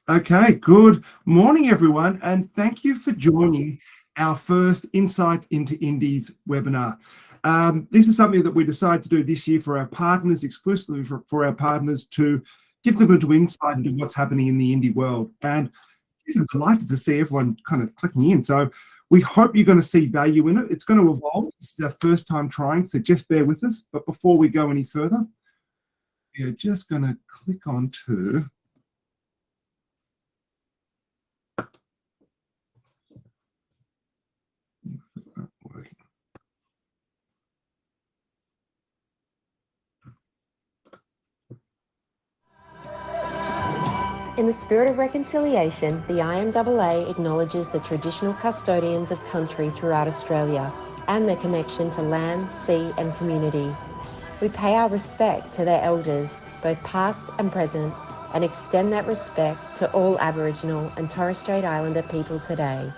Okay, good morning, everyone, and thank you for joining our first Insight into Indies webinar. This is something that we decided to do this year for our partners, exclusively for our partners, to give them a little insight into what's happening in the indie world. And I'm delighted to see everyone kind of clicking in. So we hope you're going to see value in it. It's going to evolve. This is our first time trying, so just bear with us. But before we go any further, we're just going to click on to... In the spirit of reconciliation, the IMAA acknowledges the traditional custodians of country throughout Australia and their connection to land, sea and community. We pay our respect to their elders, both past and present, and extend that respect to all Aboriginal and Torres Strait Islander people today.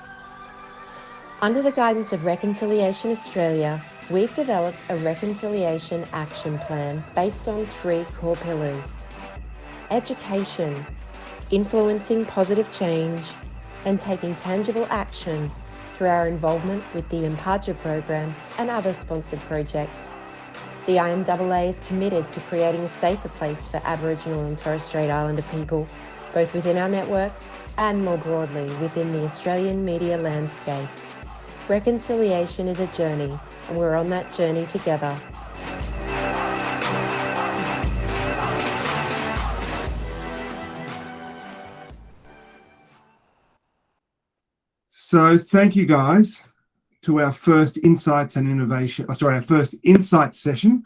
Under the guidance of Reconciliation Australia, we've developed a reconciliation action plan based on 3 core pillars: education, influencing positive change, and taking tangible action through our involvement with the Impaja program and other sponsored projects. The IMAA is committed to creating a safer place for Aboriginal and Torres Strait Islander people, both within our network and more broadly within the Australian media landscape. Reconciliation is a journey, and we're on that journey together. So thank you guys to our first Insights and Innovation, our first Insight session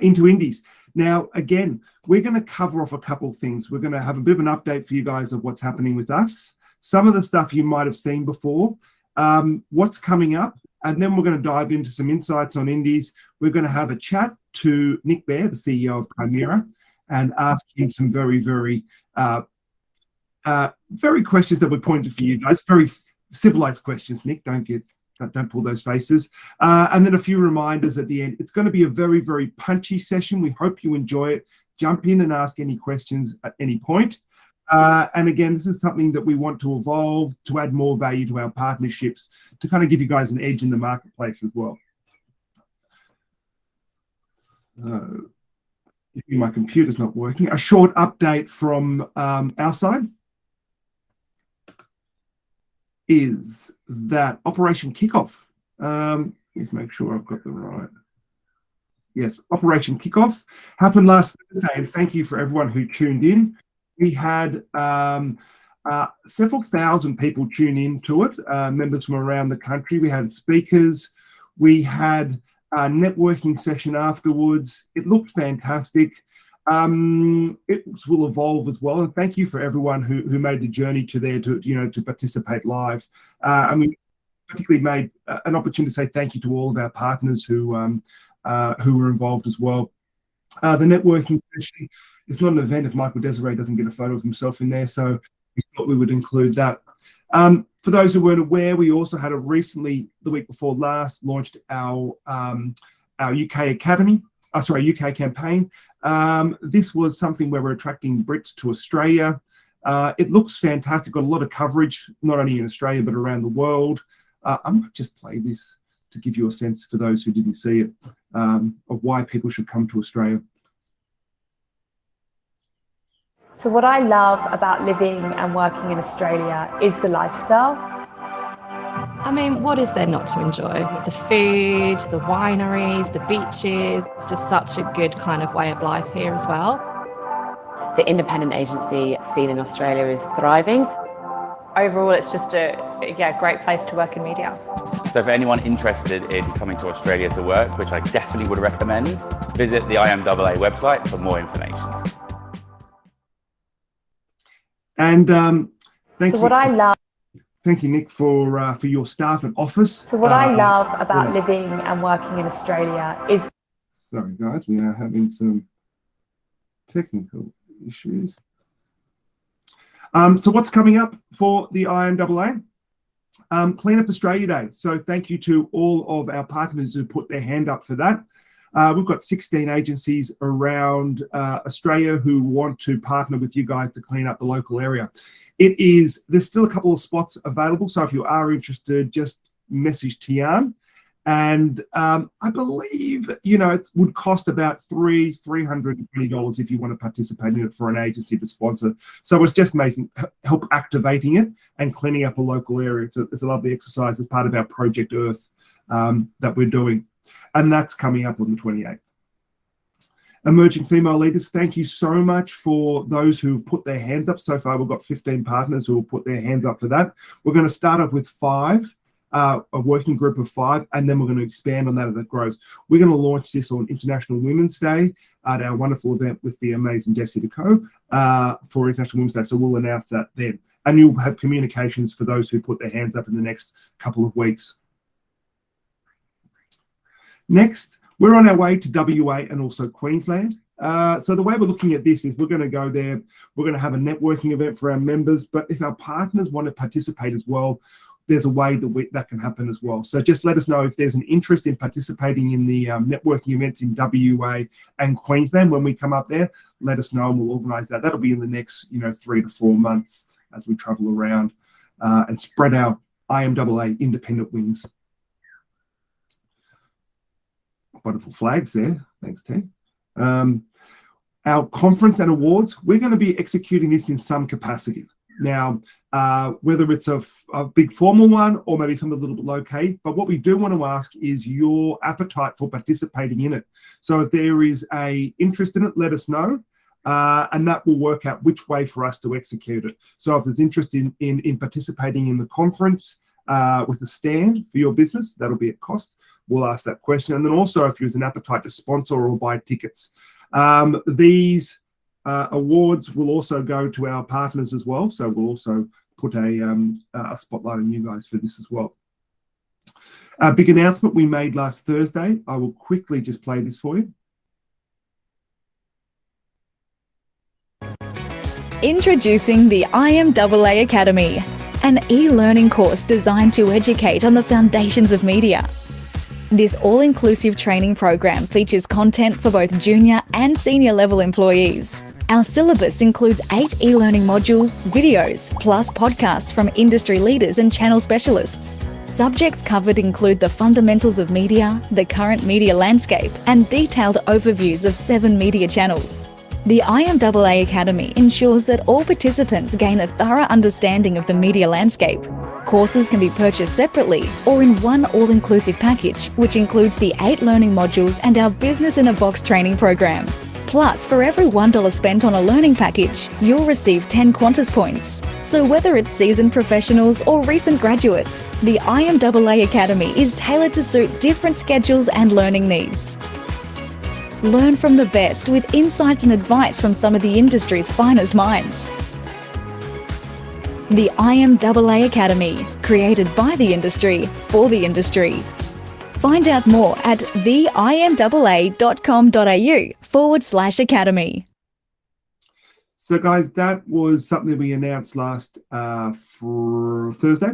into Indies. Now, again, we're going to cover off a couple of things. We're going to have a bit of an update for you guys of what's happening with us, some of the stuff you might have seen before, what's coming up, and then we're going to dive into some insights on Indies. We're going to have a chat to Nick Behr, the CEO of Kaimera, and ask him some very questions that were pointed for you guys, very civilized questions. Nick, don't pull those faces. And then a few reminders at the end. It's going to be a very punchy session. We hope you enjoy it. Jump in and ask any questions at any point. And again, this is something that we want to evolve to add more value to our partnerships, to kind of give you guys an edge in the marketplace as well. If my computer's not working, a short update from our side is that Operation Kickoff. Let's make sure I've got the right. Yes, Operation Kickoff happened last Thursday, and thank you for everyone who tuned in. We had several thousand people tune in to it, members from around the country. We had speakers. We had a networking session afterwards. It looked fantastic. It will evolve as well, and thank you for everyone who made the journey to there to participate live. And we particularly made an opportunity to say thank you to all of our partners who were involved as well. The networking session is not an event if Michael Desiree doesn't get a photo of himself in there, so we thought we would include that. For those who weren't aware, we also had recently, the week before last, launched our UK Academy. UK campaign. This was something where we're attracting Brits to Australia. It looks fantastic, got a lot of coverage, not only in Australia, but around the world. I might just play this to give you a sense, for those who didn't see it, of why people should come to Australia. So what I love about living and working in Australia is the lifestyle. I mean, what is there not to enjoy? The food, the wineries, the beaches. It's just such a good kind of way of life here as well. The independent agency scene in Australia is thriving. Overall, it's just a great place to work in media. So for anyone interested in coming to Australia to work, which I definitely would recommend, visit the IMAA website for more information. And thank you. What I love. Thank you, Nick, for your staff and office. So what I love about living and working in Australia is... Sorry, guys, we are having some technical issues. So what's coming up for the IMAA? Clean Up Australia Day. So thank you to all of our partners who put their hand up for that. We've got 16 agencies around Australia who want to partner with you guys to clean up the local area. There's still a couple of spots available, so if you are interested, just message Tian. And I believe, it would cost about $320 if you want to participate in it for an agency to sponsor. So it's just help activating it and cleaning up a local area. It's a lovely exercise as part of our Project Earth that we're doing. And that's coming up on the 28th. Emerging female leaders, thank you so much for those who've put their hands up. So far, we've got 15 partners who will put their hands up for that. We're going to start off with 5. A working group of 5, and then we're going to expand on that as it grows. We're going to launch this on International Women's Day at our wonderful event with the amazing Jessie DeCo for International Women's Day. So we'll announce that then. And you'll have communications for those who put their hands up in the next couple of weeks. Next, we're on our way to WA and also Queensland. So the way we're looking at this is we're going to go there. We're going to have a networking event for our members. But if our partners want to participate as well, there's a way that can happen as well. So just let us know if there's an interest in participating in the networking events in WA and Queensland. When we come up there, let us know and we'll organise that. That'll be in the next 3 to 4 months as we travel around and spread our IMAA independent wings. Wonderful flags there. Thanks, T. Our conference and awards, we're going to be executing this in some capacity. Now, whether it's a big formal one or maybe something a little bit low-key, but what we do want to ask is your appetite for participating in it. So if there is an interest in it, let us know, and that will work out which way for us to execute it. So if there's interest in participating in the conference with a stand for your business, that'll be at cost. We'll ask that question. And then also if there's an appetite to sponsor or buy tickets. These awards will also go to our partners as well. So we'll also put a spotlight on you guys for this as well. A big announcement we made last Thursday. I will quickly just play this for you. Introducing the IMAA Academy, an e-learning course designed to educate on the foundations of media. This all-inclusive training program features content for both junior and senior level employees. Our syllabus includes 8 e-learning modules, videos, plus podcasts from industry leaders and channel specialists. Subjects covered include the fundamentals of media, the current media landscape, and detailed overviews of 7 media channels. The IMAA Academy ensures that all participants gain a thorough understanding of the media landscape. Courses can be purchased separately or in one all-inclusive package, which includes the 8 learning modules and our Business in a Box training program. Plus, for every $1 spent on a learning package, you'll receive 10 Qantas points. So whether it's seasoned professionals or recent graduates, the IMAA Academy is tailored to suit different schedules and learning needs. Learn from the best with insights and advice from some of the industry's finest minds. The IMAA Academy, created by the industry, for the industry. Find out more at theimaa.com.au/academy. So guys, that was something we announced last for Thursday.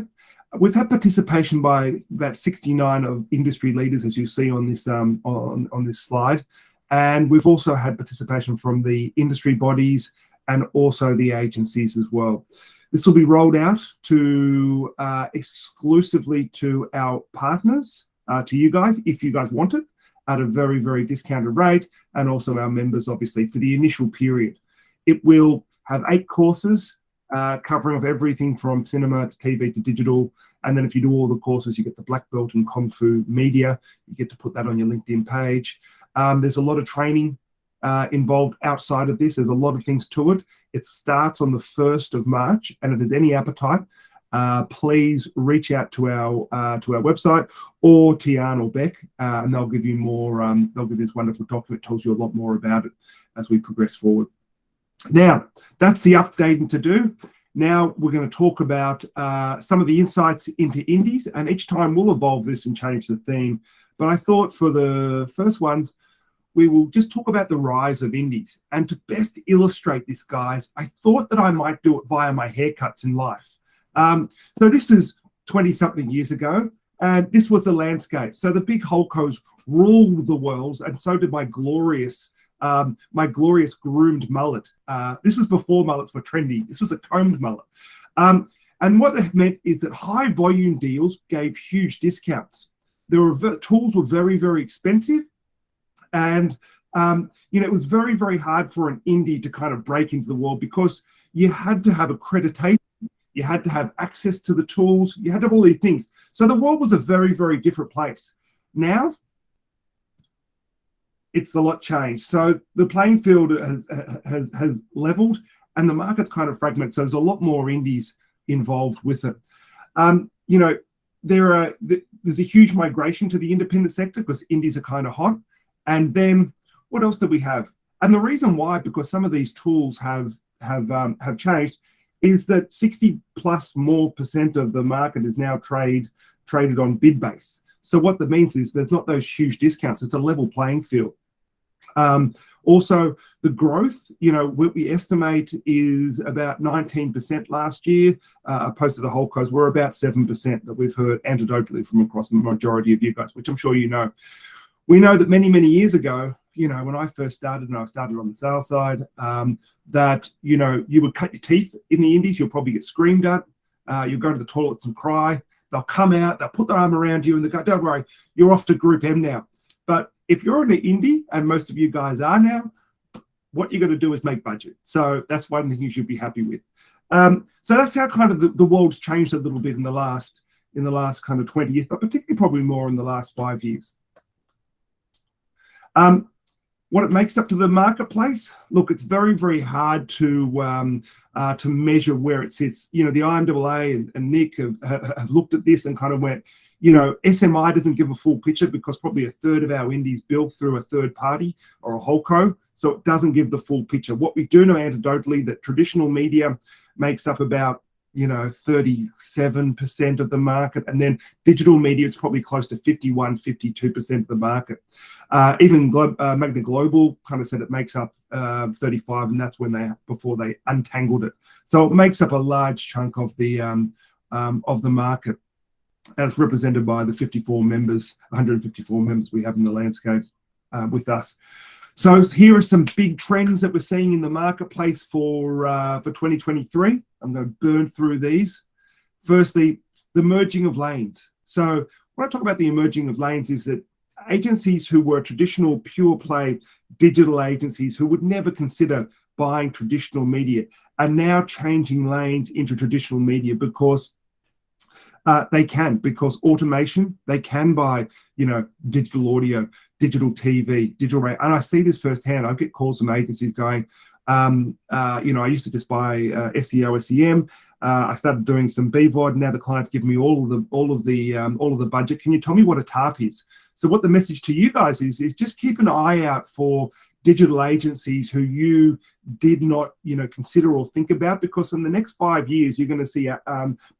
We've had participation by about 69 of industry leaders, as you see on this on this slide. And we've also had participation from the industry bodies and also the agencies as well. This will be rolled out to exclusively to our partners, to you guys, if you guys want it, at a very, very discounted rate, and also our members, obviously, for the initial period. It will have 8 courses covering of everything from cinema to TV to digital. And then if you do all the courses, you get the black belt in Kung Fu Media. You get to put that on your LinkedIn page. There's a lot of training involved outside of this. There's a lot of things to it. It starts on the 1st of March. And if there's any appetite, please reach out to our website or Tian or Beck, and they'll give you more. They'll give this wonderful document, tells you a lot more about it as we progress forward. Now, that's the updating to do. Now we're going to talk about some of the insights into indies, and each time we'll evolve this and change the theme. But I thought for the first ones, we will just talk about the rise of indies. And to best illustrate this, guys, I thought that I might do it via my haircuts in life. So this is 20-something years ago. And this was the landscape. So the big holdcos ruled the world, and so did my glorious groomed mullet. This was before mullets were trendy. This was a combed mullet. And what it meant is that high volume deals gave huge discounts. Tools were very, very expensive. And, it was very, very hard for an indie to kind of break into the world because you had to have accreditation. You had to have access to the tools. You had to have all these things. So the world was a very, very different place. Now, it's a lot changed. So the playing field has leveled, and the market's kind of fragmented. So there's a lot more indies involved with it. There's a huge migration to the independent sector because indies are kind of hot. And then what else do we have? And the reason why, because some of these tools have changed, is that 60+% of the market is now traded on bid base. So what that means is there's not those huge discounts. It's a level playing field. Also, the growth, what we estimate is about 19% last year, opposed to the whole coast. We're about 7% that we've heard anecdotally from across the majority of you guys, which I'm sure you know. We know that many, many years ago, when I first started, and I started on the sales side, that, you would cut your teeth in the indies, you'll probably get screamed at, you'll go to the toilets and cry, they'll come out, they'll put their arm around you and they go, don't worry, you're off to Group M now. But if you're in an indie, and most of you guys are now, what you're going to do is make budget. So that's one thing you should be happy with. So that's how kind of the world's changed a little bit in the last kind of 20 years, but particularly probably more in the last 5 years. What it makes up to the marketplace, look, it's very, very hard to measure where it sits. The IMAA and Nick have looked at this and kind of went, SMI doesn't give a full picture because probably a third of our indies built through a third party or a holdco, so it doesn't give the full picture. What we do know anecdotally that traditional media makes up about 37% of the market, and then digital media, it's probably close to 52% of the market. Even Magna Global kind of said it makes up 35, and that's before they untangled it. So it makes up a large chunk of the market, and it's represented by the 154 members we have in the landscape with us. So here are some big trends that we're seeing in the marketplace for 2023. I'm going to burn through these. Firstly, the merging of lanes. So when I talk about the emerging of lanes is that agencies who were traditional pure play digital agencies who would never consider buying traditional media are now changing lanes into traditional media because because automation, they can buy, digital audio, digital TV, digital radio. And I see this firsthand. I get calls from agencies going, I used to just buy SEO, SEM. I started doing some BVOD. Now the client's giving me all of the budget. Can you tell me what a TARP is? So what the message to you guys is just keep an eye out for digital agencies who you did not, consider or think about, because in the next 5 years, you're going to see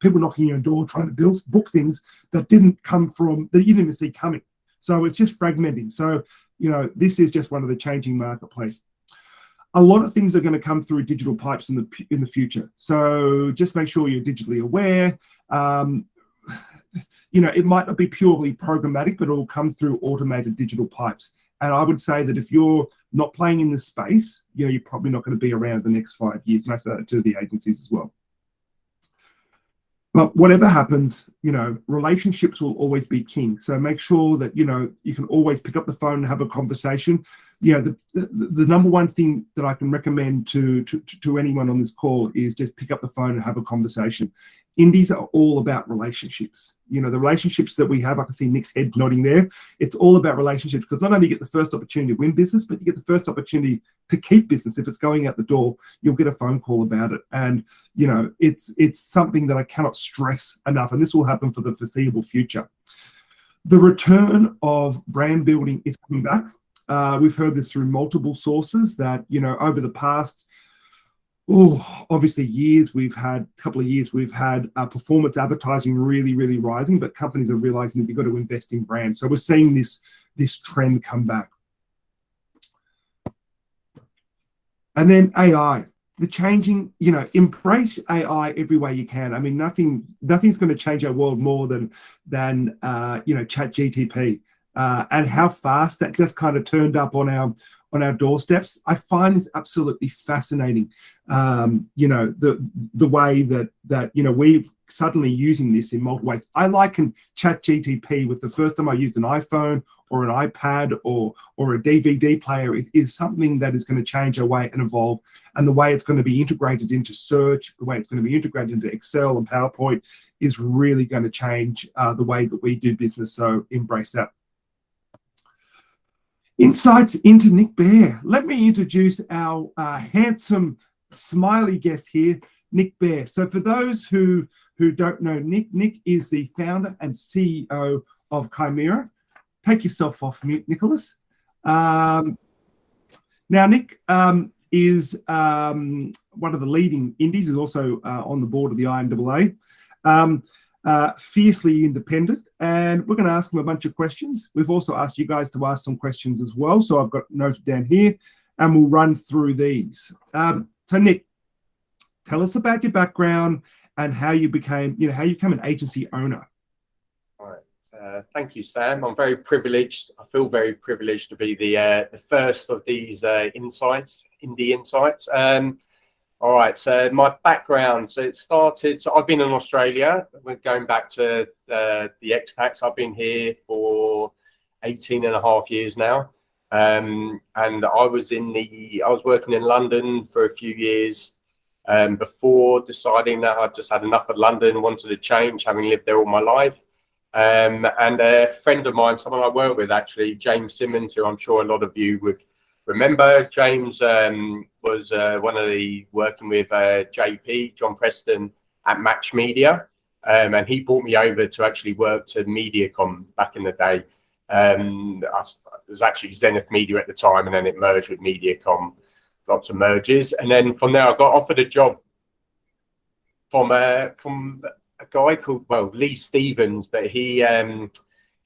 people knocking your door trying to book things that didn't come from, that you didn't even see coming. So it's just fragmenting. So, this is just one of the changing marketplace. A lot of things are going to come through digital pipes in the future. So just make sure you're digitally aware. It might not be purely programmatic, but it will come through automated digital pipes. And I would say that if you're not playing in this space, you're probably not going to be around the next 5 years. And I say that to the agencies as well. But whatever happens, relationships will always be king. So make sure that, you can always pick up the phone and have a conversation. The number one thing that I can recommend to anyone on this call is just pick up the phone and have a conversation. Indies are all about relationships. The relationships that we have, I can see Nick's head nodding there. It's all about relationships, because not only you get the first opportunity to win business, but you get the first opportunity to keep business. If it's going out the door, you'll get a phone call about it. And, it's something that I cannot stress enough. And this will happen for the foreseeable future. The return of brand building is coming back. We've heard this through multiple sources that, over the past, obviously couple of years, we've had performance advertising really, really rising, but companies are realizing that you've got to invest in brands. So we're seeing this trend come back. And then AI. the changing, embrace AI every way you can. I mean, nothing's going to change our world more than Chat GTP, and how fast that just kind of turned up on our doorsteps. I find this absolutely fascinating. The way that we're suddenly using this in multiple ways. I liken Chat GTP with the first time I used an iPhone or an iPad or a DVD player. It is something that is going to change our way and evolve, and the way it's going to be integrated into search, the way it's going to be integrated into Excel and PowerPoint is really going to change the way that we do business. So embrace that. Insights into Nick Behr. Let me introduce our handsome, smiley guest here, Nick Behr. So for those who don't know Nick is the founder and CEO of Kaimera. Take yourself off mute, Nicholas. Now, Nick is one of the leading indies. He's also on the board of the IMAA. Fiercely independent, and we're going to ask him a bunch of questions. We've also asked you guys to ask some questions as well, so I've got noted down here, and we'll run through these. So Nick, tell us about your background and how you became an agency owner. All right. Thank you, Sam. I'm very privileged. I feel very privileged to be the first of these indie insights. All right, so my background, so I've been in Australia. We're going back to the expats. I've been here for 18 and a half years now. And I was working in London for a few years before deciding that I'd just had enough of London, wanted to change, having lived there all my life. And a friend of mine, someone I work with actually, James Simmons, who I'm sure a lot of you would remember. James was working with JP, John Preston, at Match Media, and he brought me over to actually work to Mediacom back in the day. It was actually Zenith Media at the time, and then it merged with Mediacom, lots of mergers. And then from there, I got offered a job from a guy called, Lee Stevens, but he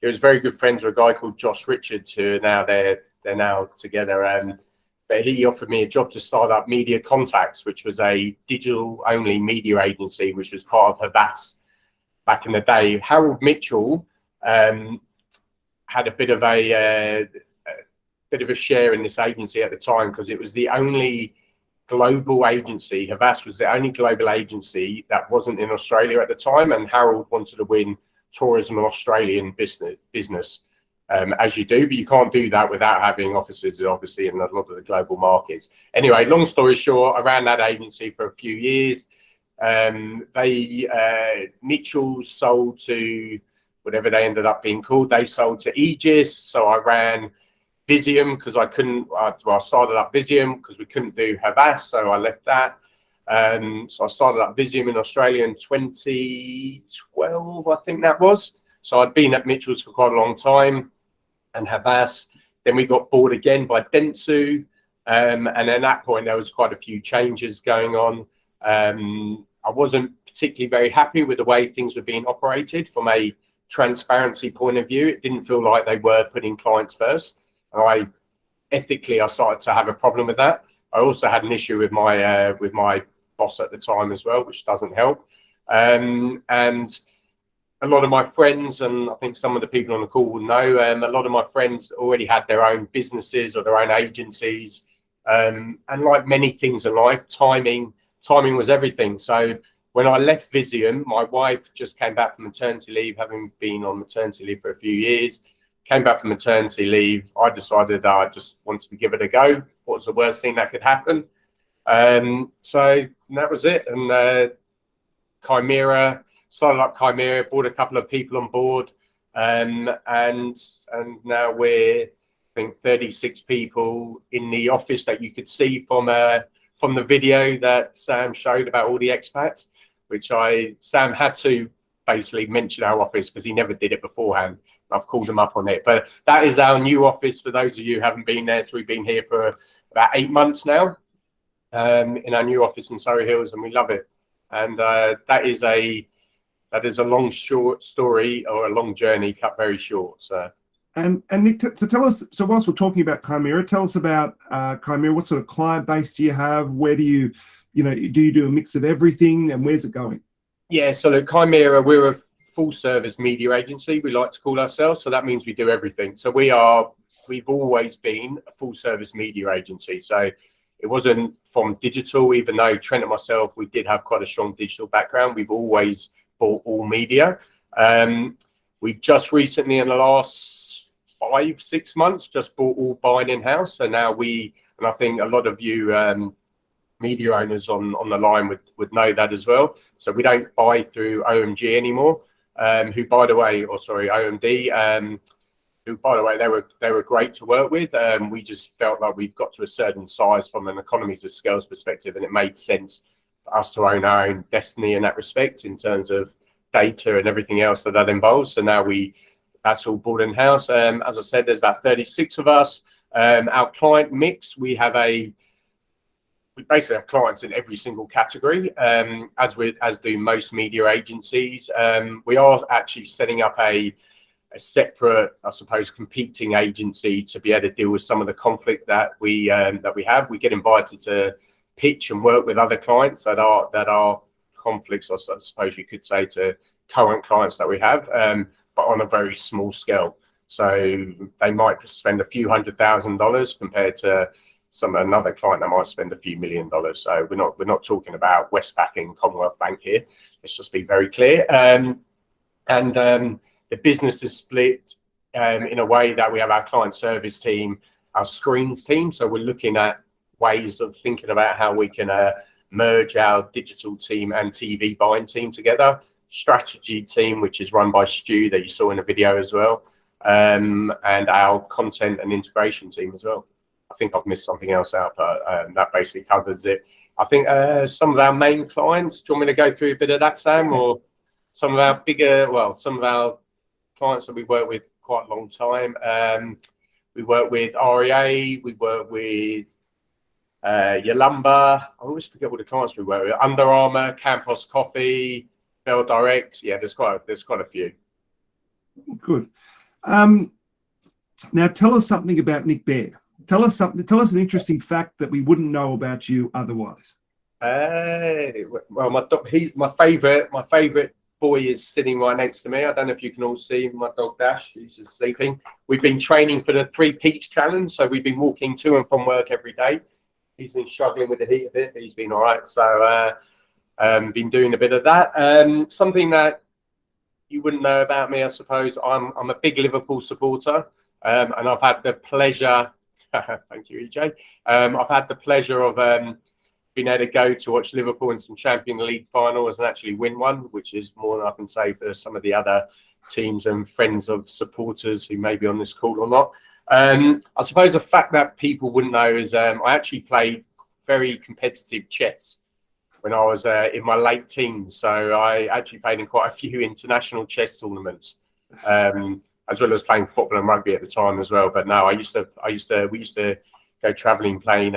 was very good friends with a guy called Josh Richards, who they're now together. But he offered me a job to start up Media Contacts, which was a digital-only media agency, which was part of Havas back in the day. Harold Mitchell had a bit of a share in this agency at the time, because it was the only global agency. Havas was the only global agency that wasn't in Australia at the time, and Harold wanted to win tourism and Australian business. As you do, but you can't do that without having offices, obviously, in a lot of the global markets. Anyway, long story short, I ran that agency for a few years. Mitchell sold to whatever they ended up being called. They sold to Aegis, so I ran Visium because I started up Visium because we couldn't do Havas, so I left that. So I started up Visium in Australia in 2012, I think that was. So I'd been at Mitchell's for quite a long time, and Havas. Then we got bought again by Dentsu, and at that point there was quite a few changes going on. I wasn't particularly very happy with the way things were being operated from a transparency point of view. It didn't feel like they were putting clients first. Ethically, I started to have a problem with that. I also had an issue with my boss at the time as well, which doesn't help. And a lot of my friends, and I think some of the people on the call will know, a lot of my friends already had their own businesses or their own agencies. And like many things in life, timing was everything. So when I left Visium, my wife just came back from maternity leave, having been on maternity leave for a few years. Came back from maternity leave. I decided I just wanted to give it a go. What was the worst thing that could happen? So that was it. And started up Kaimera, brought a couple of people on board, and now we're, I think, 36 people in the office that you could see from the video that Sam showed about all the expats, which Sam had to basically mention our office because he never did it beforehand. I've called him up on it, but that is our new office for those of you who haven't been there. So we've been here for about 8 months now, in our new office in Surrey Hills, and we love it. And that is a long, short story, or a long journey cut very short. So And Nick, so tell us, so whilst we're talking about Kaimera, tell us about Kaimera. What sort of client base do you have? Where do you do you do a mix of everything, and where's it going? Yeah, so at Kaimera, we're a full service media agency, we like to call ourselves. So that means we do everything. So we've always been a full service media agency. So it wasn't from digital, even though Trent and myself, we did have quite a strong digital background. We've always bought all media. We've just recently, in the last 5-6 months, just bought all buying in-house. So now and I think a lot of you media owners on the line would know that as well. So we don't buy through OMG anymore, OMD, who, by the way, they were great to work with. We just felt like we've got to a certain size from an economies of scales perspective, and it made sense for us to own our own destiny in that respect in terms of data and everything else that involves. So now that's all bought in-house. As I said, there's about 36 of us. Our client mix, we basically have clients in every single category, as do most media agencies. We are actually setting up a separate, I suppose, competing agency to be able to deal with some of the conflict that we have. We get invited to pitch and work with other clients that are conflicts, I suppose you could say, to current clients that we have, but on a very small scale. So they might spend a few $100,000 compared to another client that might spend a few $1 million. So we're not talking about Westpac and Commonwealth Bank here. Let's just be very clear. The business is split in a way that we have our client service team, our screens team. So we're looking at ways of thinking about how we can merge our digital team and TV buying team together. Strategy team, which is run by Stu, that you saw in the video as well, and our content and integration team as well. I think I've missed something else out, but that basically covers it. I think some of our main clients, do you want me to go through a bit of that, Sam? Or some of our clients that we work with quite a long time. We work with REA, we work with Yalumba. I always forget what the clients we work with. Under Armour, Campos Coffee, Bell Direct. Yeah, there's quite a few. Good. Now tell us something about Nick Behr. Tell us an interesting fact that we wouldn't know about you otherwise. Well, my favorite boy is sitting right next to me. I don't know if you can all see my dog Dash. He's just sleeping. We've been training for the 3 Peaks Challenge, so we've been walking to and from work every day. He's been struggling with the heat a bit, but he's been all right. So been doing a bit of that. Something that you wouldn't know about me, I suppose. I'm a big Liverpool supporter, and I've had the pleasure. Thank you, EJ. I've had the pleasure of being able to go to watch Liverpool in some Champions League finals and actually win one, which is more than I can say for some of the other teams and friends of supporters who may be on this call or not. I suppose the fact that people wouldn't know is I actually played very competitive chess when I was in my late teens. So I actually played in quite a few international chess tournaments, as well as playing football and rugby at the time as well. But no, we used to go travelling playing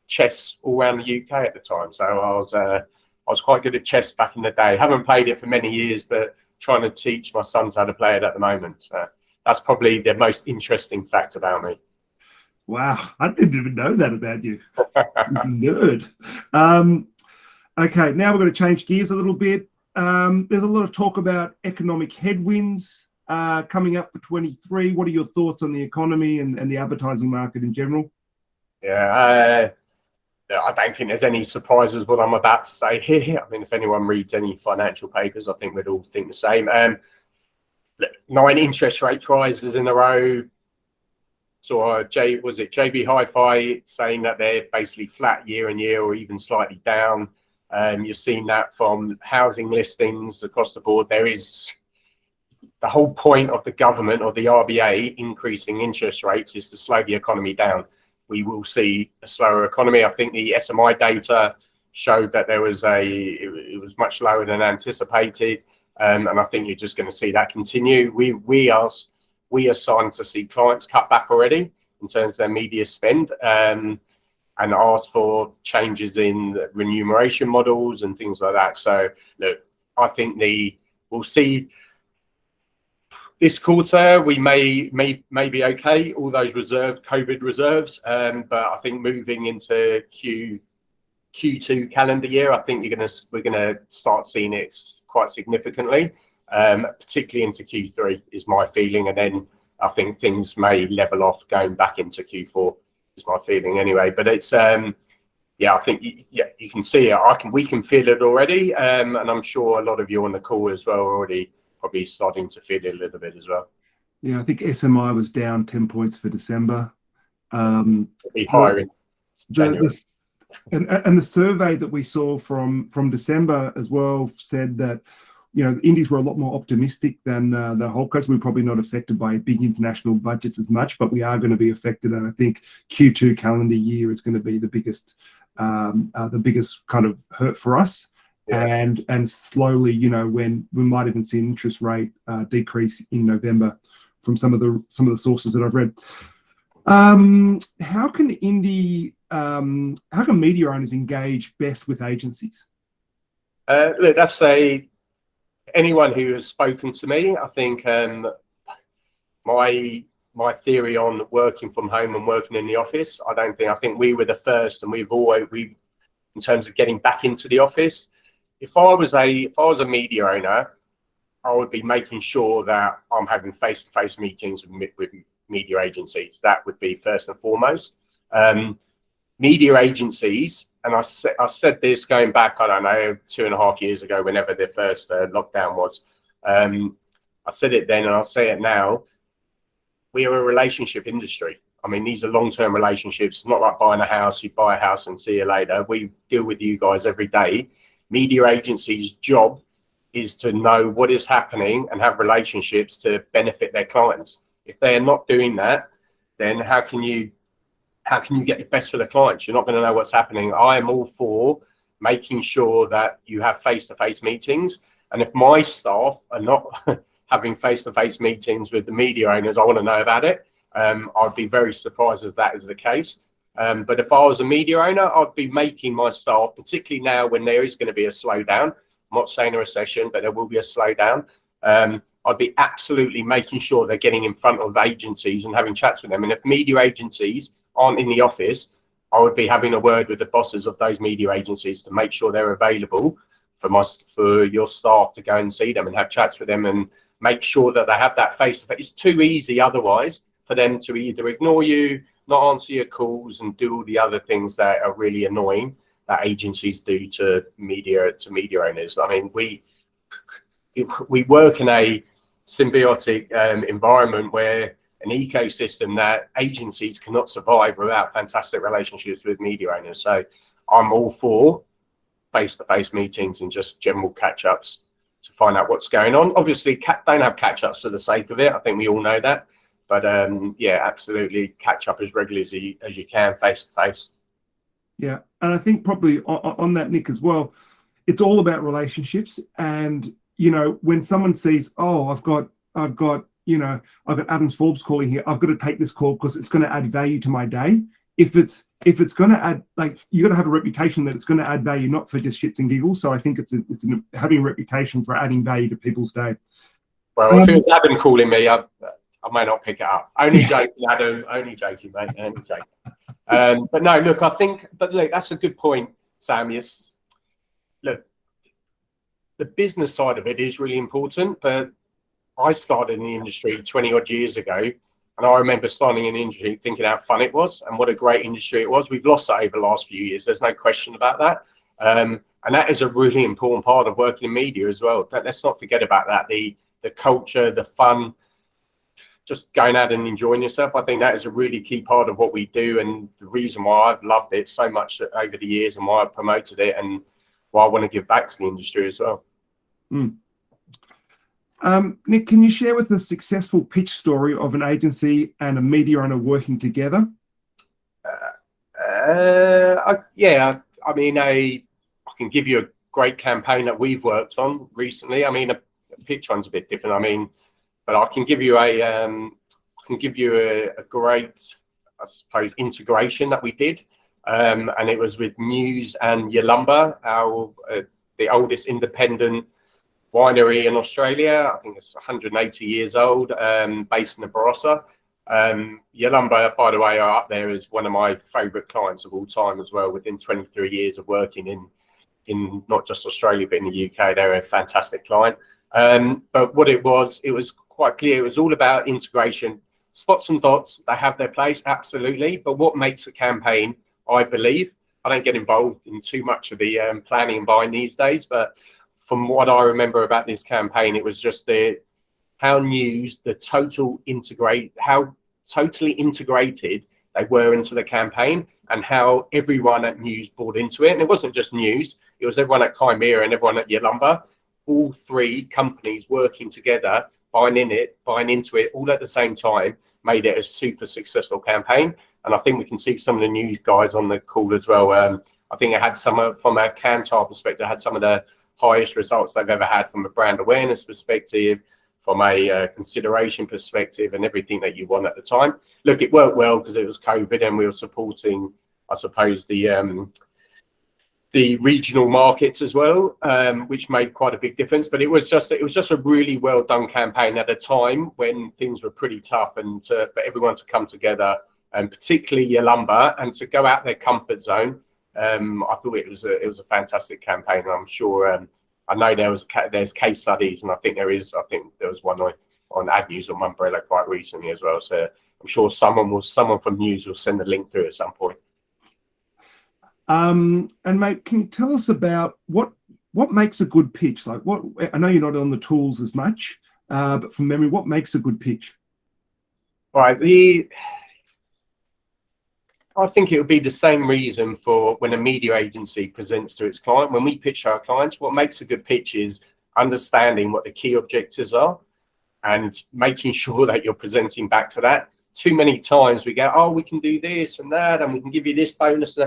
chess all around the UK at the time. So I was quite good at chess back in the day. Haven't played it for many years, but trying to teach my sons how to play it at the moment. So that's probably the most interesting fact about me. Wow, I didn't even know that about you. Nerd. Okay, now we're going to change gears a little bit. There's a lot of talk about economic headwinds coming up for 23. What are your thoughts on the economy and the advertising market in general? Yeah, I don't think there's any surprises what I'm about to say here. I mean, if anyone reads any financial papers, I think we'd all think the same. 9 interest rate rises in a row. So JB Hi-Fi saying that they're basically flat year on year or even slightly down. You're seeing that from housing listings across the board. There is the whole point of the government or the RBA increasing interest rates is to slow the economy down. We will see a slower economy. I think the SMI data showed that it was much lower than anticipated, and I think you're just going to see that continue. We are starting to see clients cut back already in terms of their media spend, and ask for changes in the remuneration models and things like that. So look, I think we'll see This quarter we may be okay, all those COVID reserves, but I think moving into Q2 calendar year, I think we're gonna start seeing it quite significantly, particularly into Q3 is my feeling, and then I think things may level off going back into Q4 is my feeling anyway. But it's yeah, I think you can see it. We can feel it already, and I'm sure a lot of you on the call as well are already probably starting to feel it a little bit as well. Yeah, I think SMI was down 10 points for December. Be higher in January. And the survey that we saw from December as well said that, you know, the indies were a lot more optimistic than the whole coast. We're probably not affected by big international budgets as much, but we are going to be affected. And I think Q2 calendar year is going to be the biggest kind of hurt for us. Yeah. And slowly, you know, when we might even see an interest rate decrease in November from some of the sources that I've read. How can media owners engage best with agencies? Look, anyone who has spoken to me, I think my theory on working from home and working in the office, I think we were the first, and we in terms of getting back into the office. If I was a media owner, I would be making sure that I'm having face-to-face meetings with media agencies. That would be first and foremost. Media agencies, and I said this going back, I don't know, 2.5 years ago, whenever the first lockdown was. I said it then and I'll say it now. We are a relationship industry. I mean, these are long-term relationships. It's not like buying a house. You buy a house and see you later. We deal with you guys every day. Media agencies' job is to know what is happening and have relationships to benefit their clients. If they are not doing that, then how can you get the best for the clients? You're not going to know what's happening. I am all for making sure that you have face-to-face meetings. And if my staff are not having face-to-face meetings with the media owners, I want to know about it. I'd be very surprised if that is the case. But if I was a media owner, I'd be making my staff, particularly now when there is going to be a slowdown. I'm not saying a recession, but there will be a slowdown. I'd be absolutely making sure they're getting in front of agencies and having chats with them. And if media agencies aren't in the office, I would be having a word with the bosses of those media agencies to make sure they're available for your staff to go and see them and have chats with them and make sure that they have that face-to-face. It's too easy otherwise for them to either ignore you, not answer your calls, and do all the other things that are really annoying that agencies do to media owners. I mean, we work in a symbiotic environment where an ecosystem that agencies cannot survive without fantastic relationships with media owners. So I'm all for face-to-face meetings and just general catch-ups to find out what's going on. Obviously, don't have catch-ups for the sake of it. I think we all know that. But yeah, absolutely catch up as regularly as you can face-to-face. Yeah, and I think probably on that, Nick, as well, it's all about relationships. And, you know, when someone sees, oh, I've got Adams Forbes calling here, I've got to take this call because it's going to add value to my day. If it's going to add, like, you got to have a reputation that it's going to add value, not for just shits and giggles. So I think it's having a reputation for adding value to people's day. Well, if it was Adam calling me, I may not pick it up. Only joking, Adam. Only joking, mate. Only joking. But no, look, look, that's a good point, Sam. Yes, look, the business side of it is really important, but I started in the industry 20 odd years ago, and I remember starting in the industry thinking how fun it was and what a great industry it was. We've lost that over the last few years. There's no question about that. And that is a really important part of working in media as well. Let's not forget about that. The culture, the fun, just going out and enjoying yourself. I think that is a really key part of what we do, and the reason why I've loved it so much over the years and why I promoted it and why I want to give back to the industry as well. Nick, can you share with us a successful pitch story of an agency and a media owner working together? Yeah, I mean, I can give you a great campaign that we've worked on recently. I mean, a pitch one's a bit different. I mean, but I can give you a great, I suppose, integration that we did, and it was with News and Yalumba, the oldest independent winery in Australia. I think it's 180 years old, based in the Barossa. Yalumba, by the way, are up there as one of my favourite clients of all time as well. Within 23 years of working in not just Australia but in the UK, they're a fantastic client. But what it was quite clear. It was all about integration. Spots and dots, they have their place, absolutely. But what makes a campaign, I believe, I don't get involved in too much of the planning and buying these days, but from what I remember about this campaign, it was just how totally integrated they were into the campaign, and how everyone at News bought into it. And it wasn't just News, it was everyone at Kaimera and everyone at Yalumba, all three companies working together, buying into it all at the same time, made it a super successful campaign. And I think we can see some of the news guys on the call as well. I think it had from a Kantar perspective, had some of the highest results they've ever had from a brand awareness perspective, from a consideration perspective, and everything that you want at the time. Look, it worked well because it was COVID and we were supporting, I suppose, the regional markets as well, which made quite a big difference. But it was just a really well done campaign at a time when things were pretty tough, and for everyone to come together, and particularly Yalumba, and to go out their comfort zone. I thought it was a fantastic campaign. I'm sure. I know there's case studies, and I think there was one on Ad News on Umbrella quite recently as well. So I'm sure someone from News will send the link through at some point. And mate, can you tell us about what makes a good pitch? Like, I know you're not on the tools as much, but from memory, what makes a good pitch? Right. I think it would be the same reason for when a media agency presents to its client. When we pitch our clients, what makes a good pitch is understanding what the key objectives are and making sure that you're presenting back to that. Too many times we go, oh, we can do this and that, and we can give you this bonus.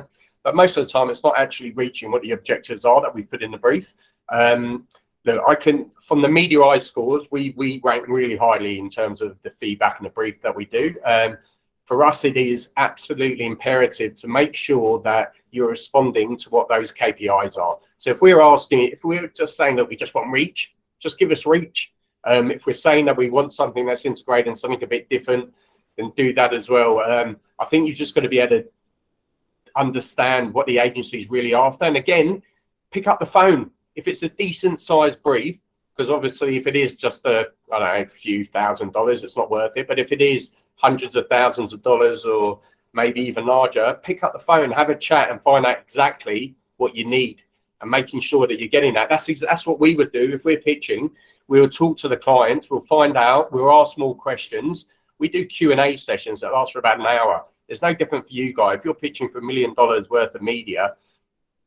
But most of the time, it's not actually reaching what the objectives are that we put in the brief. Look, from the Media Eye scores, we rank really highly in terms of the feedback and the brief that we do. For us, it is absolutely imperative to make sure that you're responding to what those KPIs are. So if we're just saying that we just want reach, just give us reach. If we're saying that we want something that's integrated and something a bit different, then do that as well. I think you've just got to be able to understand what the agency is really after. And again, pick up the phone. If it's a decent sized brief, because obviously if it is just a few $1,000s, it's not worth it. But if it is hundreds of thousands of dollars or maybe even larger, pick up the phone, have a chat and find out exactly what you need, and making sure that you're getting that. That's what we would do if we're pitching. We'll talk to the clients, we'll find out, we'll ask more questions. We do Q&A sessions that last for about an hour. It's no different for you guys. If you're pitching for $1 million worth of media,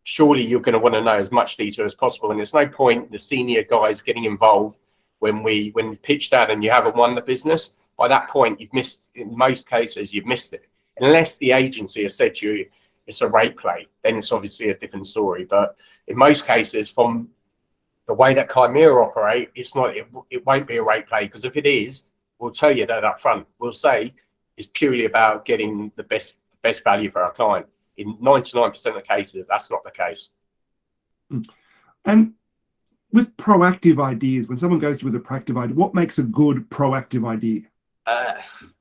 surely you're going to want to know as much detail as possible. And there's no point the senior guys getting involved when we pitch that and you haven't won the business. By that point, in most cases, you've missed it. Unless the agency has said to you, it's a rate play, then it's obviously a different story. But in most cases, from the way that Kaimera operate, it won't be a rate play, because if it is, we'll tell you that up front. We'll say it's purely about getting the best value for our client. In 99% of the cases, that's not the case. And with proactive ideas, when someone goes with a proactive idea, what makes a good proactive idea?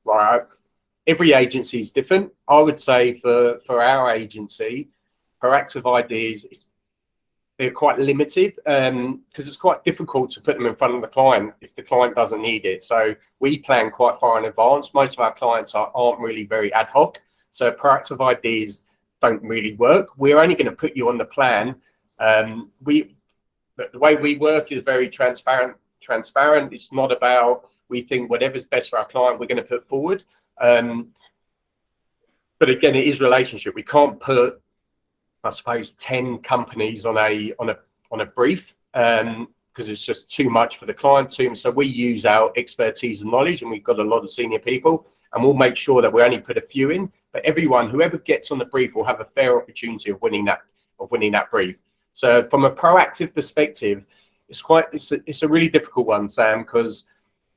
Right. Every agency is different. I would say for our agency, proactive ideas, they're quite limited because it's quite difficult to put them in front of the client if the client doesn't need it. So we plan quite far in advance. Most of our clients aren't really very ad hoc. So proactive ideas don't really work. We're only going to put you on the plan. The way we work is very transparent. It's not about, we think whatever's best for our client, we're going to put forward. But again, it is relationship. We can't put, I suppose, 10 companies on a brief because it's just too much for the client team. So we use our expertise and knowledge, and we've got a lot of senior people, and we'll make sure that we only put a few in. But whoever gets on the brief will have a fair opportunity of winning that brief. So from a proactive perspective, it's a really difficult one, Sam, because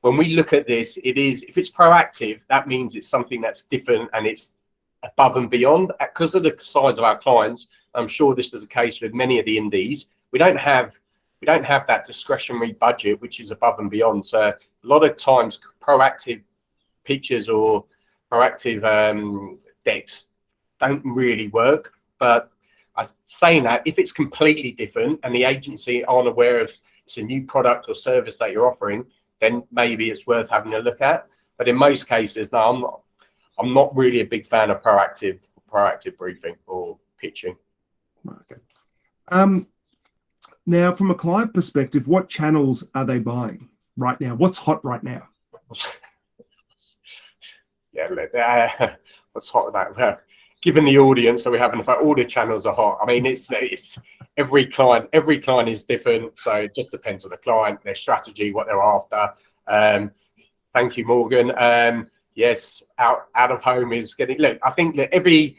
when we look at this, if it's proactive, that means it's something that's different and it's above and beyond. Because of the size of our clients, I'm sure this is the case with many of the indies. We don't have we don't have that discretionary budget, which is above and beyond. So a lot of times proactive pictures or proactive decks don't really work. But saying that, if it's completely different and the agency aren't aware of it's a new product or service that you're offering, then maybe it's worth having a look at. But in most cases, no, I'm not really a big fan of proactive briefing or pitching. Okay. Now, from a client perspective, what channels are they buying right now? What's hot right now? Yeah, what's hot about that? Given the audience that we have, in fact, all the channels are hot. I mean, it's every client is different, so it just depends on the client, their strategy, what they're after. Thank you, Morgan. Yes, out of home is getting. Look, I think that every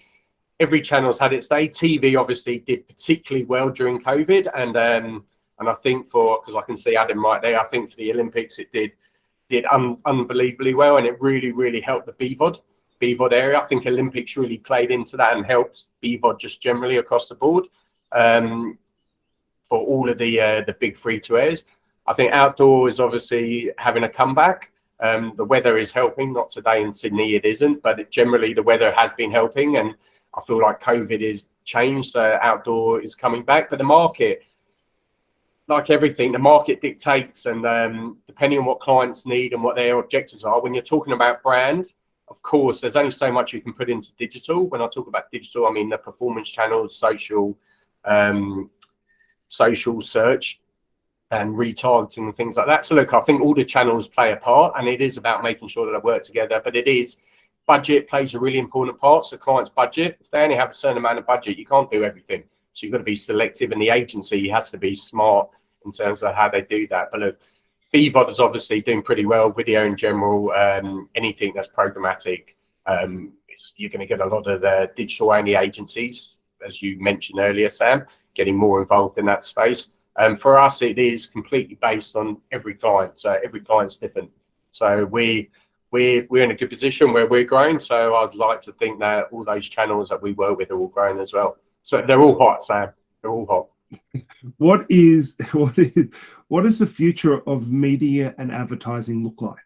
channel's had its day. TV obviously did particularly well during COVID, and I think because I can see Adam right there, I think for the Olympics it did unbelievably well, and it really helped the BVOD area. I think Olympics really played into that and helped BVOD just generally across the board for all of the big free-to-airs. I think outdoor is obviously having a comeback. The weather is helping. Not today in Sydney, it isn't, but generally the weather has been helping, and I feel like COVID is changed, so outdoor is coming back. But the market, like everything, the market dictates, and depending on what clients need and what their objectives are, when you're talking about brand, of course, there's only so much you can put into digital. When I talk about digital, I mean the performance channels, social search, and retargeting and things like that. So look, I think all the channels play a part, and it is about making sure that they work together. But budget plays a really important part. So clients' budget, if they only have a certain amount of budget, you can't do everything. So you've got to be selective, and the agency has to be smart in terms of how they do that. But look, BVOD is obviously doing pretty well. Video in general, anything that's programmatic, you're going to get a lot of the digital-only agencies, as you mentioned earlier, Sam, getting more involved in that space. For us, it is completely based on every client. So every client's different. So we're in a good position where we're growing. So I'd like to think that all those channels that we work with are all growing as well. So they're all hot, Sam. They're all hot. What is the future of media and advertising look like?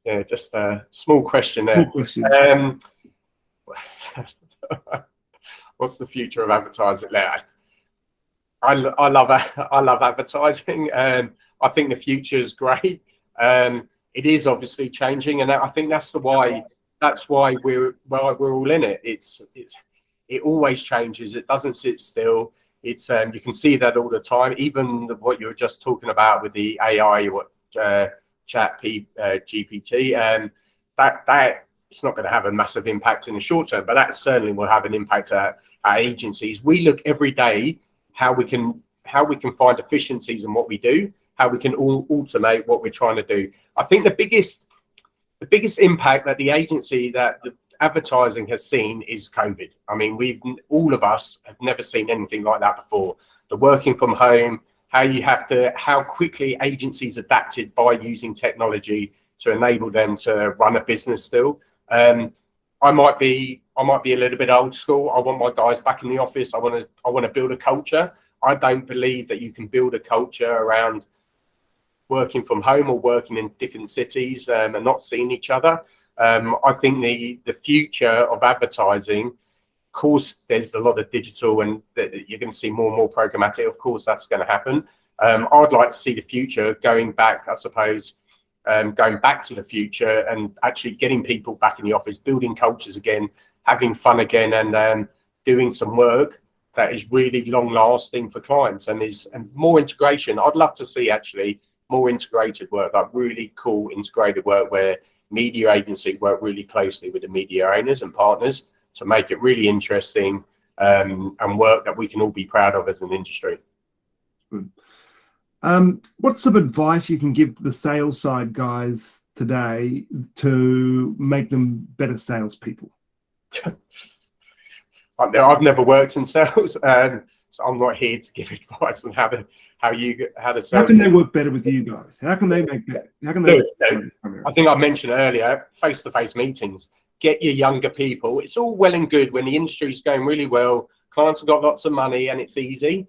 Yeah, just a small question there. Small question. What's the future of advertising? I love advertising. I think the future is great. It is obviously changing, and I think that's why we're all in it. It always changes. It doesn't sit still. It's you can see that all the time. Even what you were just talking about with the AI, chat GPT, that it's not going to have a massive impact in the short term, but that certainly will have an impact at our agencies. We look every day how we can find efficiencies in what we do, how we can automate what we're trying to do. I think the biggest impact that the advertising has seen is COVID. I mean, all of us have never seen anything like that before. The working from home, how quickly agencies adapted by using technology to enable them to run a business still. I might be a little bit old school. I want my guys back in the office. I want to build a culture. I don't believe that you can build a culture around working from home or working in different cities and not seeing each other. I think the future of advertising, of course, there's a lot of digital, and you're going to see more and more programmatic. Of course, that's going to happen. I'd like to see the future going back, I suppose, going back to the future and actually getting people back in the office, building cultures again, having fun again, and doing some work that is really long lasting for clients and more integration. I'd love to see actually more integrated work, like really cool integrated work where media agency work really closely with the media owners and partners to make it really interesting and work that we can all be proud of as an industry. What's some advice you can give to the sales side guys today to make them better salespeople? I've never worked in sales, so I'm not here to give advice on how to sell. How can they work better with you guys? How can they make better? I think I mentioned earlier, face-to-face meetings. Get your younger people. It's all well and good when the industry's going really well, clients have got lots of money and it's easy.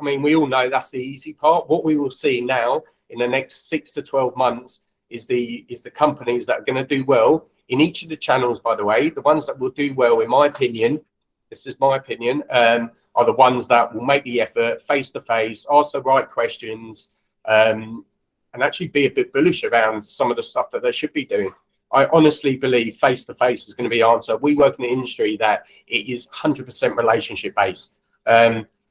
I mean, we all know that's the easy part. What we will see now in the next 6 to 12 months is the companies that are going to do well in each of the channels, by the way. The ones that will do well, in my opinion, this is my opinion, are the ones that will make the effort face-to-face, ask the right questions, and actually be a bit bullish around some of the stuff that they should be doing. I honestly believe face-to-face is going to be the answer. We work in an industry that it is 100% relationship-based.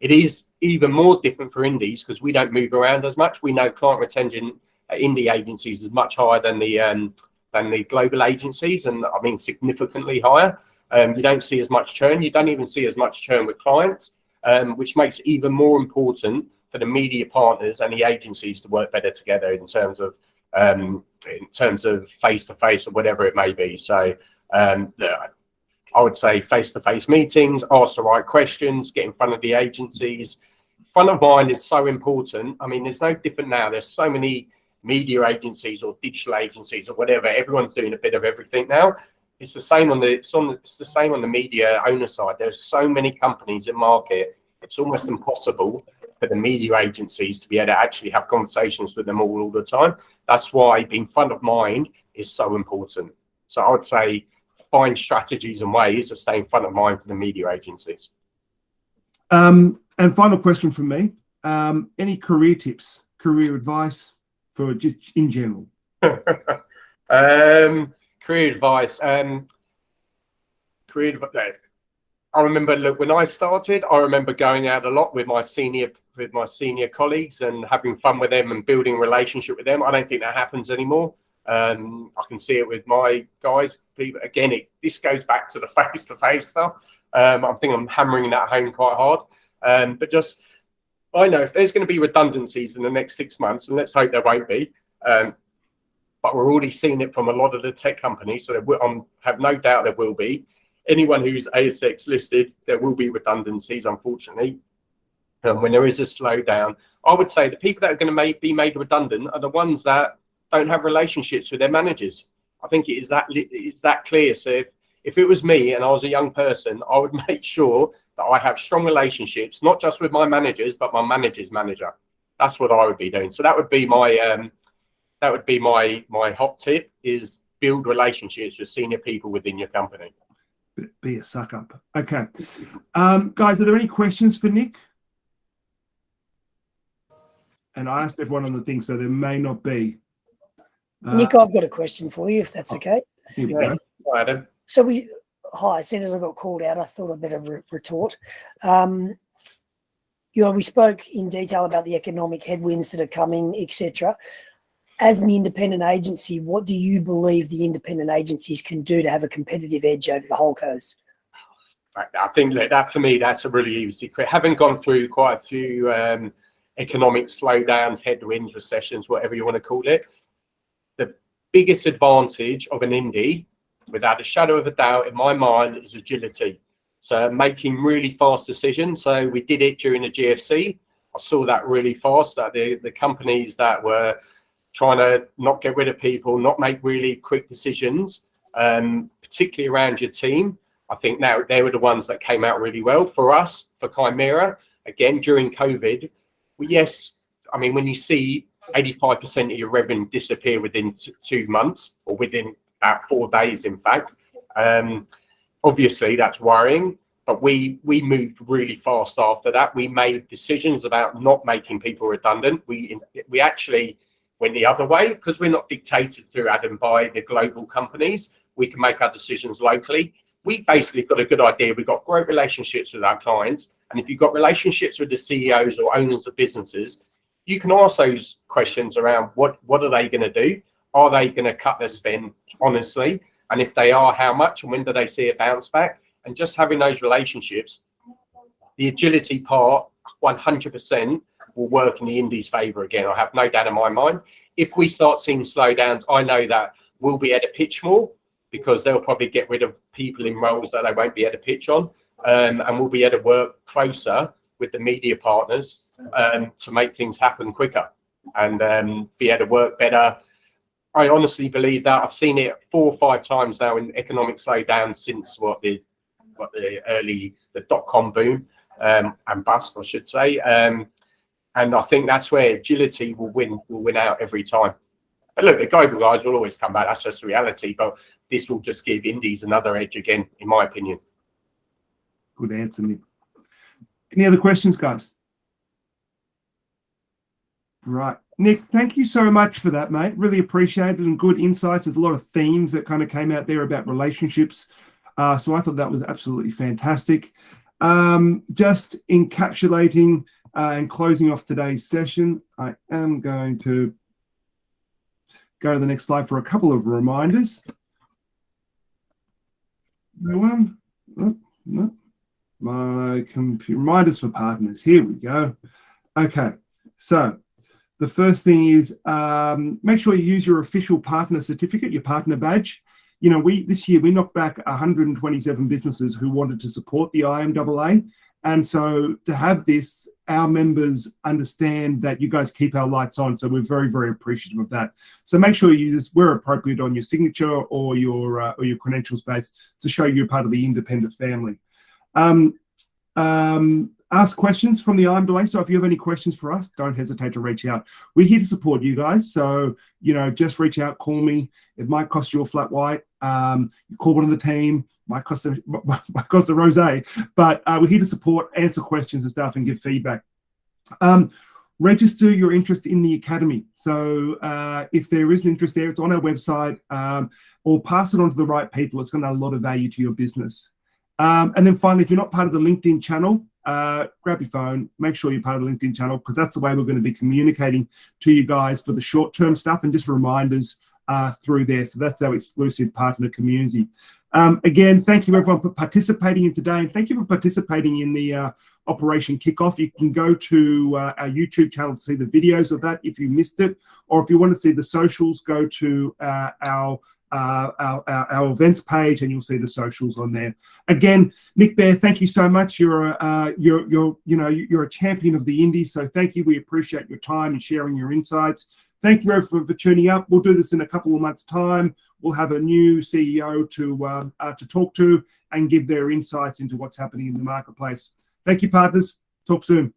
It is even more different for indies because we don't move around as much. We know client retention at indie agencies is much higher than the global agencies, and I mean significantly higher. You don't see as much churn. You don't even see as much churn with clients, which makes it even more important for the media partners and the agencies to work better together in terms of face-to-face or whatever it may be. So I would say face-to-face meetings, ask the right questions, get in front of the agencies. Front of mind is so important. I mean, there's no different now. There's so many media agencies or digital agencies or whatever. Everyone's doing a bit of everything now. It's the same on the media owner side. There's so many companies in market. It's almost impossible for the media agencies to be able to actually have conversations with them all the time. That's why being front of mind is so important. So I would say find strategies and ways of staying front of mind for the media agencies. And final question from me. Any career tips, career advice for just in general? Career advice. I remember, look, when I started, I remember going out a lot with my senior colleagues and having fun with them and building a relationship with them. I don't think that happens anymore. I can see it with my guys. People, again, this goes back to the face-to-face stuff. I think I'm hammering that home quite hard. But just, I know if there's going to be redundancies in the next 6 months, and let's hope there won't be, but we're already seeing it from a lot of the tech companies, so I have no doubt there will be. Anyone who's ASX listed, there will be redundancies, unfortunately. When there is a slowdown, I would say the people that are going to be made redundant are the ones that don't have relationships with their managers. I think it is that clear. So if it was me and I was a young person, I would make sure that I have strong relationships, not just with my managers, but my manager's manager. That's what I would be doing. So that would be my hot tip: is build relationships with senior people within your company. Be a suck up. Okay. Guys, are there any questions for Nick? And I asked everyone on the thing, so there may not be. Nick, I've got a question for you, if that's okay. Here we go. Hi, Adam. So as soon as I got called out, I thought I'd better retort. We spoke in detail about the economic headwinds that are coming, etc. As an independent agency, what do you believe the independent agencies can do to have a competitive edge over the holdcos? I think that for me, that's a really easy question. Having gone through quite a few economic slowdowns, headwinds, recessions, whatever you want to call it, the biggest advantage of an indie, without a shadow of a doubt in my mind, is agility. So making really fast decisions. So we did it during the GFC. I saw that really fast, that the companies that were trying to not get rid of people, not make really quick decisions, particularly around your team. I think now they were the ones that came out really well for us, for Kaimera. Again, during COVID, yes, I mean, when you see 85% of your revenue disappear within 2 months, or within about 4 days, in fact, obviously that's worrying. But we moved really fast after that. We made decisions about not making people redundant. We actually went the other way, because we're not dictated through Adam by the global companies. We can make our decisions locally. We basically got a good idea. We've got great relationships with our clients. And if you've got relationships with the CEOs or owners of businesses, you can ask those questions around what are they going to do? Are they going to cut their spend honestly? And if they are, how much? And when do they see a bounce back? And just having those relationships, the agility part, 100%, will work in the indies' favour again. I have no doubt in my mind. If we start seeing slowdowns, I know that we'll be able to pitch more, because they'll probably get rid of people in roles that they won't be able to pitch on, and we'll be able to work closer with the media partners to make things happen quicker and be able to work better. I honestly believe that. I've seen it 4 or 5 times now in economic slowdown since the dot-com boom and bust, I should say. And I think that's where agility will win out every time. But look, the global guys will always come back. That's just reality. But this will just give indies another edge again, in my opinion. Good answer, Nick. Any other questions, guys? Right. Nick, thank you so much for that, mate. Really appreciate it, and good insights. There's a lot of themes that kind of came out there about relationships. So I thought that was absolutely fantastic. Just encapsulating and closing off today's session, I am going to go to the next slide for a couple of reminders. No one? Oh, no. My computer reminders for partners. Here we go. Okay. So the first thing is make sure you use your official partner certificate, your partner badge. You know, this year we knocked back 127 businesses who wanted to support the IMAA. And so to have this, our members understand that you guys keep our lights on. So we're very, very appreciative of that. So make sure you use where appropriate on your signature or your credentials base to show you're part of the independent family. Ask questions from the IMAA. So if you have any questions for us, don't hesitate to reach out. We're here to support you guys. So, you know, just reach out, call me. It might cost you a flat white. You call one of the team, might cost a rosé, but we're here to support, answer questions and stuff, and give feedback. Register your interest in the Academy. So if there is an interest there, it's on our website, or pass it on to the right people. It's going to add a lot of value to your business. And then finally, if you're not part of the LinkedIn channel, grab your phone, make sure you're part of the LinkedIn channel, because that's the way we're going to be communicating to you guys for the short-term stuff and just reminders through there. So that's our exclusive partner community. Again, thank you everyone for participating in today, and thank you for participating in the Operation Kickoff. You can go to our YouTube channel to see the videos of that if you missed it, or if you want to see the socials, go to our events page and you'll see the socials on there. Again, Nick Behr, thank you so much. You're a champion of the indies, so thank you. We appreciate your time and sharing your insights. Thank you everyone for tuning up. We'll do this in a couple of months' time. We'll have a new CEO to talk to and give their insights into what's happening in the marketplace. Thank you, partners. Talk soon.